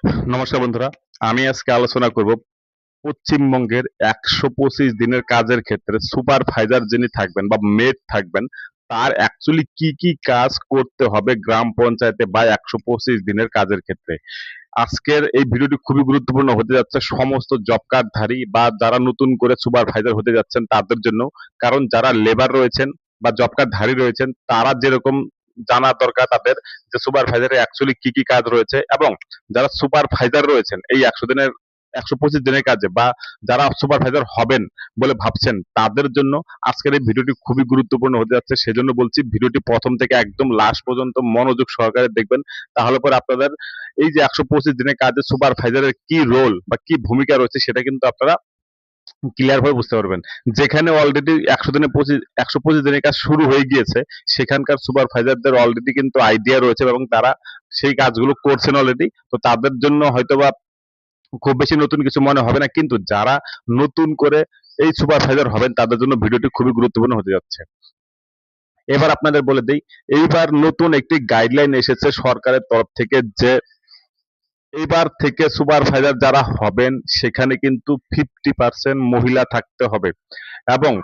নমস্কার বন্ধুরা, আমি আজকে আলোচনা করব পশ্চিমবঙ্গের ১২৫ দিনের কাজের ক্ষেত্রে সুপারভাইজার যিনি থাকবেন বা মেট থাকবেন তার অ্যাকচুয়ালি কি কি কাজ করতে হবে গ্রাম পঞ্চায়েতে বা ১২৫ দিনের কাজের ক্ষেত্রে। আজকের এই ভিডিওটি খুবই গুরুত্বপূর্ণ হতে যাচ্ছে সমস্ত জব কার্ডধারী বা যারা নতুন করে সুপারভাইজার হতে যাচ্ছেন তাদের জন্য। কারণ যারা লেবার রয়েছেন বা জব কার্ডধারী রয়েছেন তারা যেরকম জানা দরকার তাদের যে সুপারভাইজারের অ্যাকচুয়ালি কি কি কাজ রয়েছে, এবং যারা সুপারভাইজার রয়েছেন এই ১০০ দিনের ১২৫ দিনের কাজে বা যারা সুপারভাইজার হবেন বলে ভাবছেন তাদের জন্য আজকের এই ভিডিওটি খুবই গুরুত্বপূর্ণ হতে যাচ্ছে। সেজন্য বলছি ভিডিওটি প্রথম থেকে একদম লাস্ট পর্যন্ত মনোযোগ সহকারে দেখবেন। তাহলে পরে আপনাদের এই যে ১২৫ দিনের কাজে সুপারভাইজারের কি রোল বা কি ভূমিকা রয়েছে সেটা কিন্তু আপনারা ক্লিয়ার ভাবে বুঝতে পারবেন। যেখানে অলরেডি ১২৫ দিনের কাজ শুরু হয়ে গিয়েছে সেখানকার সুপারভাইজারদের অলরেডি কিন্তু আইডিয়া রয়েছে এবং তারা সেই কাজগুলো করছেন অলরেডি। তো তাদের জন্য হয়তোবা খুব বেশি নতুন কিছু মনে হবে না, কিন্তু যারা নতুন করে এই সুপারভাইজার হবেন তাদের জন্য ভিডিওটি খুবই গুরুত্বপূর্ণ হতে যাচ্ছে। এবার আপনাদের বলে দেই, এইবার নতুন একটি গাইডলাইন এসেছে সরকারের তরফ থেকে যে এবার থেকে সুপারভাইজার যারা হবেন সেখানে কিন্তু 50% মহিলা থাকতে হবে, এবং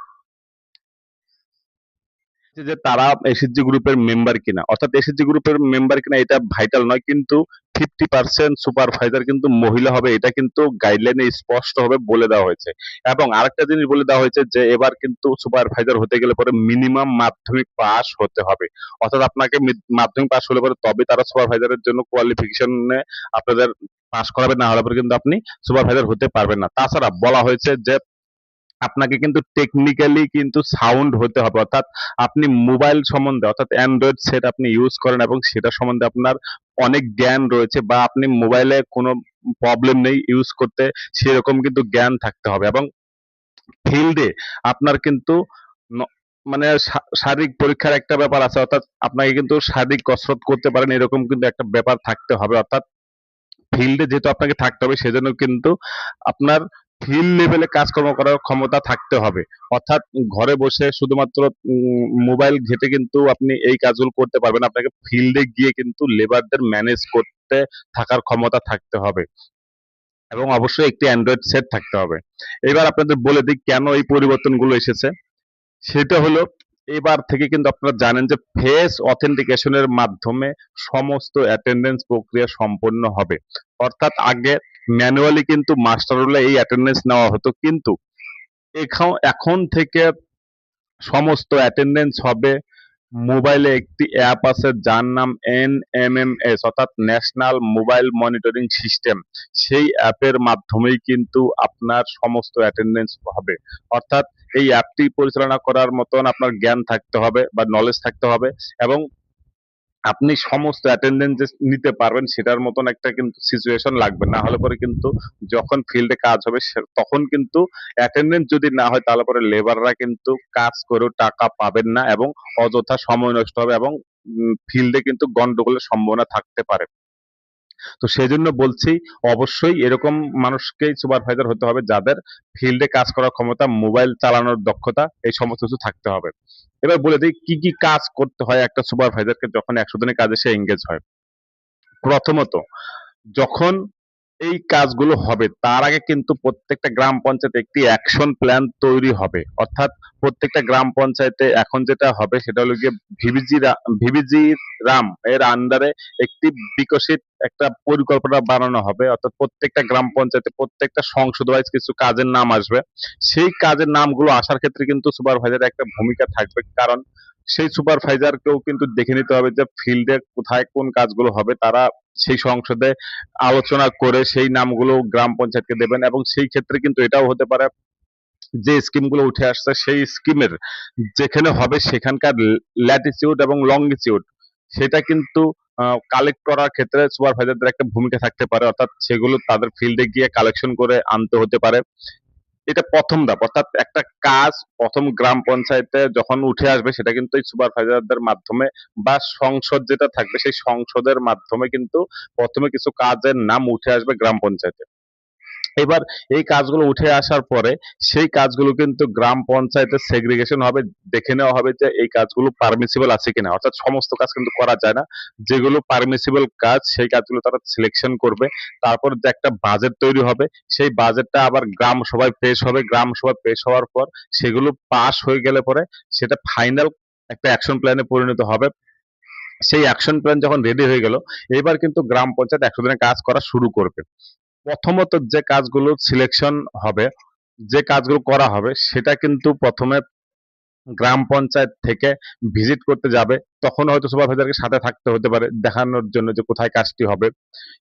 যে তারা এসএইচজি গ্রুপের মেম্বার কিনা, অর্থাৎ এসএইচজি গ্রুপের মেম্বার কিনা এটা ভাইটাল নয়, কিন্তু 50% সুপারভাইজার কিন্তু মহিলা হবে এটা কিন্তু গাইডলাইনে স্পষ্টভাবে বলে দেওয়া হয়েছে। এবং আরেকটা জিনিস বলে দেওয়া হয়েছে যে এবার কিন্তু সুপারভাইজার হতে গেলে পরে মিনিমাম মাধ্যমিক পাস হতে হবে। অর্থাৎ আপনাকে মাধ্যমিক পাস হলে পরে তবে তারা সুপারভাইজারের জন্য কোয়ালিফিকেশনে আপনাদের পাস করাবে, না হলে পরে কিন্তু আপনি সুপারভাইজার হতে পারবেন না। তাছাড়া বলা হয়েছে যে আপনাকে কিন্তু টেকনিক্যালি কিন্তু সাউন্ড হতে হবে, অর্থাৎ আপনি মোবাইল সম্বন্ধে অর্থাৎ অ্যান্ড্রয়েড সেট আপনি ইউজ করেন এবং সেটা সম্বন্ধে আপনার অনেক জ্ঞান রয়েছে, বা আপনি মোবাইলে কোনো প্রবলেম নেই ইউজ করতে সেরকম কিন্তু জ্ঞান থাকতে হবে। এবং ফিল্ডে আপনার কিন্তু ন- মানে শারীরিক পরীক্ষার একটা ব্যাপার আছে, অর্থাৎ আপনাকে কিন্তু শারীরিক কসরত করতে পারেন এরকম কিন্তু একটা ব্যাপার থাকতে হবে। অর্থাৎ ফিল্ডে যেহেতু আপনাকে থাকতে হবে সেজন্য কিন্তু আপনার ফিল্ড লেভেলে কাজকর্ম করার ক্ষমতা থাকতে হবে। অর্থাৎ ঘরে বসে শুধুমাত্র মোবাইল ঘেঁটে কিন্তু আপনি এই কাজগুলো করতে পারবেন না। আপনাকে ফিল্ডে গিয়ে কিন্তু লেবারদের ম্যানেজ করতে থাকার ক্ষমতা থাকতে হবে, এবং অবশ্যই একটি অ্যান্ড্রয়েড সেট থাকতে হবে। এবার আপনাদের বলে দিই কেন এই পরিবর্তনগুলো এসেছে। সেটা হলো, এবার থেকে কিন্তু আপনারা জানেন যে ফেস অথেন্টিকেশনের মাধ্যমে সমস্ত অ্যাটেন্ডেন্স প্রক্রিয়া সম্পন্ন হবে। অর্থাৎ আগে ম্যানুয়ালি কিন্তু মাস্টার রোলে এই অ্যাটেন্ডেন্স নেওয়া হতো, কিন্তু এখন থেকে সমস্ত অ্যাটেন্ডেন্স হবে মোবাইলে। একটি অ্যাপ আছে যার নাম NMMS, অর্থাৎ ন্যাশনাল মোবাইল মনিটরিং সিস্টেম। সেই অ্যাপের মাধ্যমেই কিন্তু আপনার সমস্ত অ্যাটেন্ডেন্স হবে। অর্থাৎ এই অ্যাপটি পরিচালনা করার মতন আপনার জ্ঞান থাকতে হবে বা নলেজ থাকতে হবে, এবং আপনি সমস্ত অ্যাটেন্ডেন্স যে নিতে পারবেন সেটার মতন একটা কিন্তু সিচুয়েশন লাগবে, না হলে পরে কিন্তু যখন ফিল্ডে কাজ হবে তখন কিন্তু অ্যাটেন্ডেন্স যদি না হয় তাহলে পরে লেবাররা কিন্তু কাজ করেও টাকা পাবেন না, এবং অযথা সময় নষ্ট হবে, এবং ফিল্ডে কিন্তু গন্ডগোলের সম্ভাবনা থাকতে পারে। তো সেজন্য বলছি অবশ্যই এরকম মানুষকেই সুপারভাইজার হতে হবে যাদের ফিল্ডে কাজ করার ক্ষমতা, মোবাইল চালানোর দক্ষতা, এই সমস্ত কিছু থাকতে হবে। এবার বলে দিই কি কি কাজ করতে হয় একটা সুপারভাইজারকে যখন ১০০ দিনের কাজে সে এঙ্গেজ হয়। প্রথমত, যখন এই কাজগুলো হবে তার আগে কিন্তু প্রত্যেকটা গ্রাম পঞ্চায়েতে একটি অ্যাকশন প্ল্যান তৈরি হবে। অর্থাৎ প্রত্যেকটা গ্রাম পঞ্চায়েতে এখন যেটা হবে সেটা হলো গিয়ে ভিভিজি রাম এর আন্ডারে একটি বিকশিত একটা পরিকল্পনা বানানো হবে। অর্থাৎ প্রত্যেকটা গ্রাম পঞ্চায়েতে প্রত্যেকটা সংসদ ওয়াইজ কিছু কাজের নাম আসবে। সেই কাজের নামগুলো আসার ক্ষেত্রে কিন্তু সুপারভাইজারের একটা ভূমিকা থাকবে, কারণ সেই সুপারভাইজারকেও কিন্তু দেখে নিতে হবে যে ফিল্ডে কোথায় কোন কাজগুলো হবে। তারা সেই সংসদে আলোচনা করে সেই নামগুলো গ্রাম পঞ্চায়েতকে দেবেন, এবং সেই ক্ষেত্রে কিন্তু এটাও হতে পারে যে স্কিমগুলো উঠে আসছে সেই স্কিমের যেখানে হবে সেখানকার ল্যাটিচিউড এবং লঙ্গিচিউড সেটা কিন্তু কালেক্ট করার ক্ষেত্রে সুপারভাইজারদের একটা ভূমিকা থাকতে পারে। অর্থাৎ সেগুলো তাদের ফিল্ডে গিয়ে কালেকশন করে আনতে হতে পারে। এটা প্রথম ধাপ, অর্থাৎ একটা কাজ প্রথম গ্রাম পঞ্চায়েতে যখন উঠে আসবে সেটা কিন্তু এই সুপারভাইজারদের মাধ্যমে বা সংসদ যেটা থাকবে সেই সংসদের মাধ্যমে কিন্তু প্রথমে কিছু কাজের নাম উঠে আসবে গ্রাম পঞ্চায়েতে। এবার এই কাজগুলো উঠে আসার পরে সেই কাজগুলো কিন্তু গ্রাম পঞ্চায়েতের সেগ্রিগেশন হবে, দেখে নেওয়া হবে যে এই কাজগুলো পারমিসিবল আছে কিনা। অর্থাৎ সমস্ত কাজ কিন্তু করা যায় না, যেগুলো পারমিসিবল কাজ সেই কাজগুলো তারা সিলেকশন করবে। তারপর যে একটা বাজেট তৈরি হবে, সেই বাজেটটা আবার গ্রাম সভায় পেশ হবে। গ্রাম সভায় পেশ হওয়ার পর সেগুলো পাস হয়ে গেলে পরে সেটা ফাইনাল একটা অ্যাকশন প্ল্যানে পরিণত হবে। সেই অ্যাকশন প্ল্যান যখন রেডি হয়ে গেল, এবার কিন্তু গ্রাম পঞ্চায়েত ১০০ দিনের কাজ করা শুরু করবে। প্রথমত যে কাজগুলো সিলেকশন হবে, যে কাজগুলো করা হবে, সেটা কিন্তু প্রথমে গ্রাম পঞ্চায়েত থেকে ভিজিট করতে যাবে। তখন হয়তো সুপারভাইজারকে সাথে থাকতে হতে পারে দেখানোর জন্য যে কোথায় কাজটি হবে।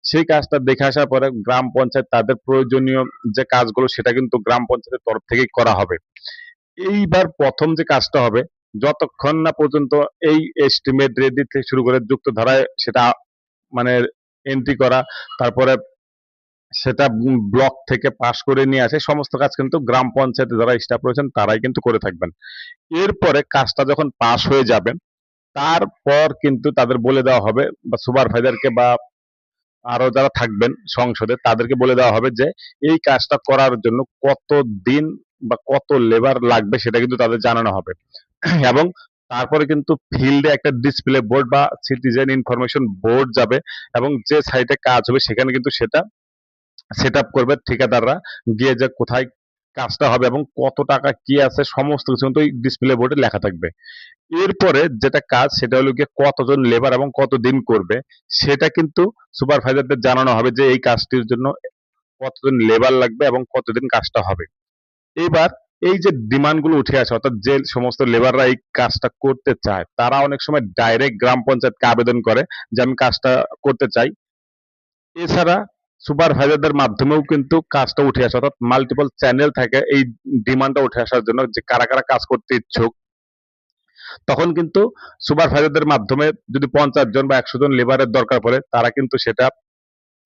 সেই কাজটা দেখে আসার পরে গ্রাম পঞ্চায়েত তাদের প্রয়োজনীয় যে কাজগুলো সেটা কিন্তু গ্রাম পঞ্চায়েতের তরফ থেকেই করা হবে। এইবার প্রথম যে কাজটা হবে, যতক্ষণ না পর্যন্ত এই এস্টিমেট রেডি থেকে শুরু করে যুক্ত ধারায় সেটা মানে এন্ট্রি করা, তারপরে সেটা ব্লক থেকে পাস করে নিয়ে আসে, সমস্ত কাজ কিন্তু গ্রাম পঞ্চায়েতে যারা স্টাফ রয়েছেন তারাই কিন্তু করে থাকবেন। এরপরে কাজটা যখন পাস হয়ে যাবে, তারপর কিন্তু তাদের বলে দেওয়া হবে বা সুপারভাইজারকে বা আরো যারা থাকবেন সংসদে তাদেরকে বলে দেওয়া হবে যে এই কাজটা করার জন্য কত দিন বা কত লেবার লাগবে সেটা কিন্তু তাদের জানানো হবে। এবং তারপরে কিন্তু ফিল্ডে একটা ডিসপ্লে বোর্ড বা সিটিজেন ইনফরমেশন বোর্ড যাবে, এবং যে সাইটে কাজ হবে সেখানে কিন্তু সেটা সেট আপ করবে ঠিকাদাররা গিয়ে, যে কোথায় কাজটা হবে এবং কত টাকা কি আছে সমস্ত কিছু কিন্তু ওই ডিসপ্লে বোর্ডে লেখা থাকবে। এরপরে যেটা কাজ সেটা হলো গিয়ে কতজন লেবার এবং কতদিন করবে সেটা কিন্তু সুপারভাইজারদের জানানো হবে যে এই কাজটির জন্য কতজন লেবার লাগবে এবং কতদিন কাজটা হবে। এবার এই যে ডিমান্ড গুলো উঠে আসে, অর্থাৎ যে সমস্ত লেবাররা এই কাজটা করতে চায় তারা অনেক সময় ডাইরেক্ট গ্রাম পঞ্চায়েতকে আবেদন করে যে আমি কাজটা করতে চাই। এছাড়া সুপারভাইজারদের মাধ্যমেও কিন্তু কাজটা উঠে আসে, অর্থাৎ মাল্টিপল চ্যানেল থাকে এই ডিমান্ডটা উঠে আসার জন্য যে কারা কারা কাজ করতে ইচ্ছুক। তখন কিন্তু সুপারভাইজারদের মাধ্যমে যদি ৫০ জন বা ১০০ জন লেবারের দরকার পড়ে, তারা কিন্তু সেটা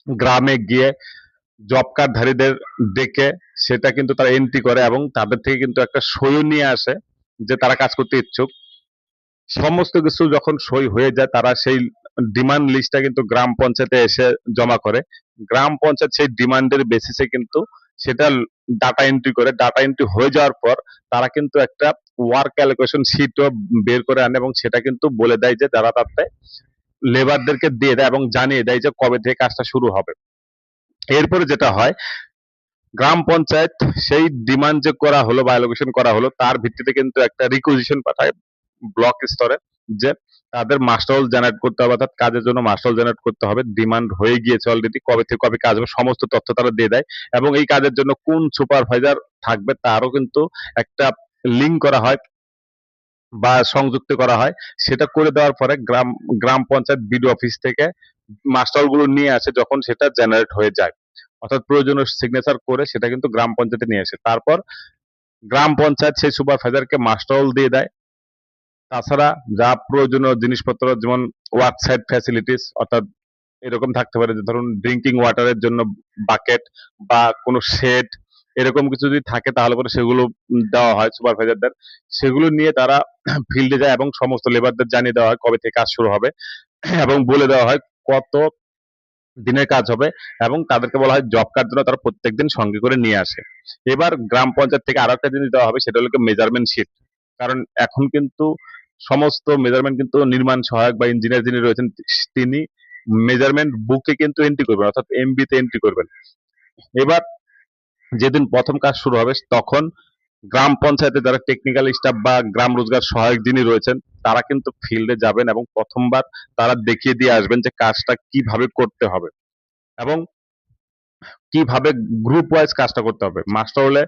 গ্রামে গিয়ে জব কার্ডধারীদের ডেকে সেটা কিন্তু তারা এন্ট্রি করে এবং তাদের থেকে কিন্তু একটা সই নিয়ে আসে যে তারা কাজ করতে ইচ্ছুক। সমস্ত কিছু যখন সই হয়ে যায়, তারা সেই ডিমান্ড লিস্টটা কিন্তু গ্রাম পঞ্চায়েতে এসে জমা করে। গ্রাম পঞ্চায়েত সেই ডিমান্ডের বেসিসে কিন্তু সেটা ডাটা এন্ট্রি করে। ডাটা এন্ট্রি হয়ে যাওয়ার পর তারা কিন্তু একটা ওয়ার্ক অ্যালোকেশন শিটও বের করে আনে এবং সেটা কিন্তু বলে দেয় যে যারা তাতে লেবারদেরকে দিয়ে দেয় এবং জানিয়ে দেয় যে কবে থেকে কাজটা শুরু হবে। এরপরে যেটা হয়, গ্রাম পঞ্চায়েত সেই ডিমান্ড যে করা হলো বা অ্যালোকেশন করা হলো তার ভিত্তিতে কিন্তু একটা রিকুইজিশন পাঠায় ব্লক স্তরে, যে তাদের মাস্টার রোল জেনারেট করতে হবে, অর্থাৎ কাজের জন্য মাস্টার রোল জেনারেট করতে হবে। ডিমান্ড হয়ে গিয়েছে অলরেডি, কবে থেকে কবে কাজ হবে সমস্ত তথ্য তারা দিয়ে দেয় এবং এই কাজের জন্য কোন সুপারভাইজার থাকবে তারও কিন্তু একটা লিঙ্ক করা হয় বা সংযুক্ত করা হয়। সেটা করে দেওয়ার পরে গ্রাম গ্রাম পঞ্চায়েত বিডিও অফিস থেকে মাস্টার গুলো নিয়ে আসে, যখন সেটা জেনারেট হয়ে যায় অর্থাৎ প্রয়োজনীয় সিগনেচার করে সেটা কিন্তু গ্রাম পঞ্চায়েতে নিয়ে আসে। তারপর গ্রাম পঞ্চায়েত সেই সুপারভাইজারকে মাস্টার রোল দিয়ে দেয়। তাছাড়া যা প্রয়োজনীয় জিনিসপত্র, যেমন ওয়ার্ক সাইট ফ্যাসিলিটিস, অর্থাৎ এরকম থাকতে পারে যে ধরুন ড্রিঙ্কিং ওয়াটারের জন্য বাকেট বা কোনো শেড, এরকম কিছু যদি থাকে তাহলে পরে সেগুলো দেওয়া হয় সুপারভাইজারদের। সেগুলো নিয়ে তারা ফিল্ডে যায় এবং সমস্ত লেবারদের জানিয়ে দেওয়া হয় কবে থেকে কাজ শুরু হবে এবং বলে দেওয়া হয় কত দিনের কাজ হবে এবং তাদেরকে বলা হয় জব কার্ড যেন তারা প্রত্যেকদিন সঙ্গে করে নিয়ে আসে। এবার গ্রাম পঞ্চায়েত থেকে আরো একটা জিনিস দেওয়া হবে, সেটা হলো মেজারমেন্ট শিট। কারণ এখন কিন্তু সমস্ত মেজারমেন্ট কিন্তু নির্মাণ সহায়ক বা ইঞ্জিনিয়ার যিনি রয়েছেন তিনি মেজারমেন্ট বুকে কিন্তু এন্ট্রি করবেন, অর্থাৎ এমবি তে এন্ট্রি করবেন। এবার যেদিন প্রথম কাজ শুরু হবে তখন গ্রাম পঞ্চায়েতে যারা টেকনিক্যাল স্টাফ বা গ্রাম রোজগার সহায়ক যিনি রয়েছেন তারা কিন্তু ফিল্ডে যাবেন এবং প্রথমবার তারা দেখিয়ে দিয়ে আসবেন যে কাজটা কিভাবে করতে হবে এবং কিভাবে গ্রুপ ওয়াইজ কাজটা করতে হবে। মাস্টার হলে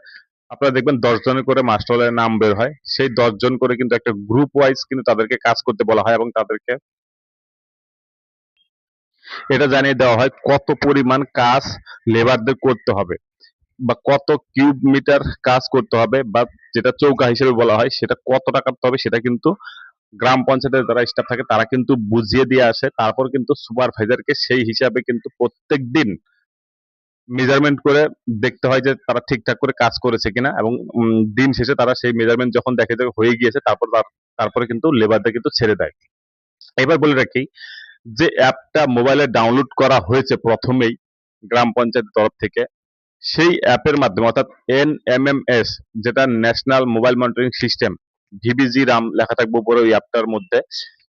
আপনারা দেখবেন ১০ জনের করে মাস্টার হলের নাম বের হয়, সেই ১০ জন করে কিন্তু একটা গ্রুপ ওয়াইজ কিন্তু তাদেরকে কাজ করতে বলা হয় এবং তাদেরকে এটা জানিয়ে দেওয়া হয় কত পরিমাণ কাজ লেবারদের করতে হবে বা কত কিউব মিটার কাজ করতে হবে বা যেটা চৌকা হিসেবে বলা হয় সেটা কত টাকা করতে হবে, সেটা কিন্তু গ্রাম পঞ্চায়েতের যারা স্টাফ থাকে তারা কিন্তু বুঝিয়ে দিয়ে আসে। তারপর কিন্তু সুপারভাইজারকে সেই হিসাবে কিন্তু প্রত্যেক দিন মেজারমেন্ট করে দেখতে হয় যে তারা ঠিকঠাক করে কাজ করেছে কিনা এবং দিন শেষে তারা সেই মেজারমেন্ট যখন দেখে যে হয়ে গিয়েছে তারপরে কিন্তু লেবারদের কিন্তু ছেড়ে দেয়। এবার বলে রাখি যে অ্যাপটা মোবাইলে ডাউনলোড করা হয়েছে প্রথমেই গ্রাম পঞ্চায়েতের তরফ থেকে, সেই অ্যাপের মাধ্যমে অর্থাৎ NMMS, যেটা national mobile monitoring system, VBG Ram লেখা থাকবে উপরে ওই অ্যাপটার মধ্যে।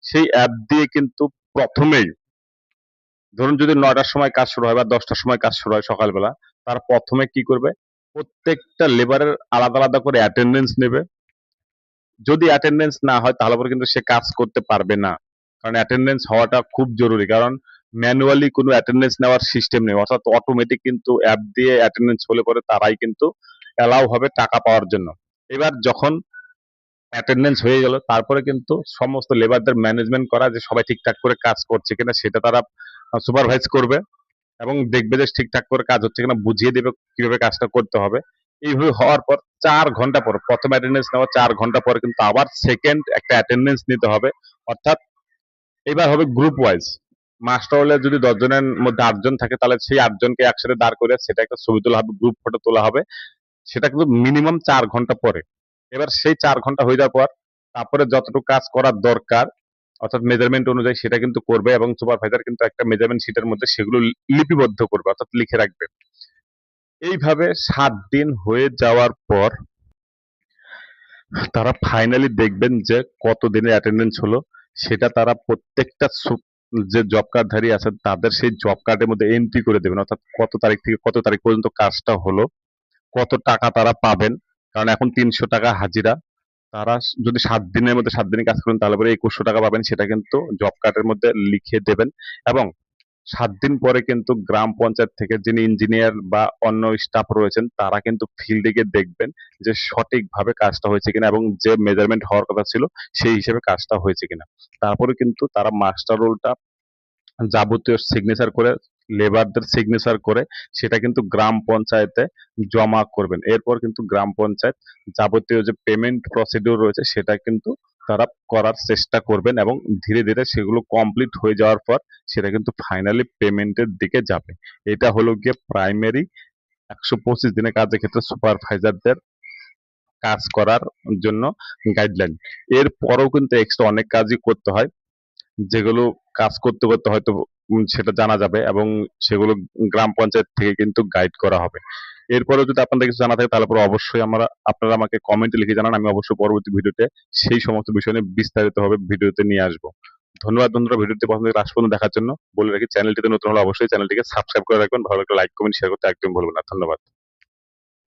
সেই অ্যাপ দিয়ে কিন্তু প্রথমেই, ধরুন যদি ৯টার সময় কাজ শুরু হয় বা ১০টার সময় কাজ শুরু হয় সকালবেলা, তার প্রথমে কি করবে, প্রত্যেকটা লেবারের আলাদা আলাদা করে অ্যাটেন্ডেন্স নেবে। যদি অ্যাটেন্ডেন্স না হয় তাহলে পরে কিন্তু সে কাজ করতে পারবে না, কারণ অ্যাটেন্ডেন্স হওয়াটা খুব জরুরি। কারণ ম্যানুয়ালি কোনো অ্যাটেন্ডেন্স নেওয়ার সিস্টেম নেই, অর্থাৎ অটোমেটিক কিন্তু অ্যাপ দিয়ে অ্যাটেন্ডেন্স হলে পরে তারাই কিন্তু অ্যালাউ হবে টাকা পাওয়ার জন্য। এবার যখন অ্যাটেন্ডেন্স হয়ে গেল, তারপরে কিন্তু সমস্ত লেবারদের ম্যানেজমেন্ট করা, যে সবাই ঠিকঠাক করে কাজ করছে কিনা সেটা তারা সুপারভাইজ করবে এবং দেখবে যে ঠিকঠাক করে কাজ হচ্ছে কিনা, বুঝিয়ে দেবে কিভাবে কাজটা করতে হবে। এইভাবে হওয়ার পর ৪ ঘন্টা পর, প্রথম অ্যাটেন্ডেন্স নেওয়ার ৪ ঘন্টা পর কিন্তু আবার সেকেন্ড একটা অ্যাটেন্ডেন্স নিতে হবে। অর্থাৎ এবার হবে গ্রুপ ওয়াইজ। মাস্টার হলে যদি ১০ জনের মধ্যে ৮ জন থাকে, তাহলে সেই ৮ জনকে একসাথে দাঁড় করে সেটা একটা ছবি তোলা হবে, গ্রুপ ফটো তোলা হবে। সেটা কিন্তু মিনিমাম ৪ ঘন্টা পরে। এবার সেই ৪ ঘন্টা হয়ে যাওয়ার পর তারপরে যতটুকু কাজ করার দরকার, অর্থাৎ মেজারমেন্ট অনুযায়ী সেটা কিন্তু করবে, এবং সুপারভাইজার কিন্তু একটা মেজারমেন্ট শিটের মধ্যে সেগুলো লিপিবদ্ধ করবে, অর্থাৎ লিখে রাখবে। এইভাবে ৭ দিন হয়ে যাওয়ার পর তারা ফাইনালি দেখবেন যে কত দিনের অ্যাটেন্ডেন্স হলো। সেটা তারা প্রত্যেকটা যে জব কার্ডধারী আছে তাদের সেই জব কার্ডের মধ্যে এন্ট্রি করে দেবেন, অর্থাৎ কত তারিখ থেকে কত তারিখ পর্যন্ত কাজটা হলো, কত টাকা তারা পাবেন। কারণ এখন ৩০০ টাকা হাজিরা। তারা যদি ৭ দিনের মধ্যে ৭ দিনই কাজ করেন তাহলে পরে ২১০০ টাকা পাবেন, সেটা কিন্তু জব কার্ডের মধ্যে লিখে দেবেন। এবং ৭ দিন পরে কিন্তু গ্রাম পঞ্চায়েত থেকে যিনি ইঞ্জিনিয়ার বা অন্য স্টাফ রয়েছেন তারা কিন্তু ফিল্ডে গিয়ে দেখবেন যে সঠিকভাবে কাজটা হয়েছে কিনা এবং যে মেজারমেন্ট হওয়ার কথা ছিল সেই হিসেবে কাজটা হয়েছে কিনা। তারপরে কিন্তু তারা মাস্টার রোলটা যাবতীয় সিগনেচার করে, লেবারদের সিগনেচার করে সেটা কিন্তু গ্রাম পঞ্চায়েতে জমা করবেন। এরপর কিন্তু গ্রাম পঞ্চায়েত যাবতীয় যে পেমেন্ট প্রসিডিউর রয়েছে সেটা কিন্তু তারা করার চেষ্টা করবেন, এবং ধীরে ধীরে সেগুলো কমপ্লিট হয়ে যাওয়ার পর সেটা কিন্তু ফাইনালি পেমেন্টের দিকে যাবে। এটা হলো গিয়ে প্রাইমারি ১২৫ দিনের কাজের ক্ষেত্রে সুপারভাইজারদের কাজ করার জন্য গাইডলাইন। এর পরেও কিন্তু এক্সট্রা অনেক কাজই করতে হয়, যেগুলো কাজ করতে করতে হয়তো সেটা জানা যাবে, এবং সেগুলো গ্রাম পঞ্চায়েত থেকে কিন্তু গাইড করা হবে। এরপরেও যদি আপনাদের কিছু জানা থাকে তাহলে পরে অবশ্যই আপনারা আমাকে কমেন্টে লিখে জানান, আমি অবশ্যই পরবর্তী ভিডিওতে সেই সমস্ত বিষয় নিয়ে বিস্তারিতভাবে ভিডিওতে নিয়ে আসবো। ধন্যবাদ বন্ধুরা, ভিডিওটি প্রথম থেকে লাস্ট পর্যন্ত দেখার জন্য। বলে রাখি, চ্যানেলটিতে নতুন হলে অবশ্যই চ্যানেলটিকে সাবস্ক্রাইব করে রাখবেন, ভালো লাগলে লাইক কমেন্ট শেয়ার করতে একদম ভুলবেন না। ধন্যবাদ।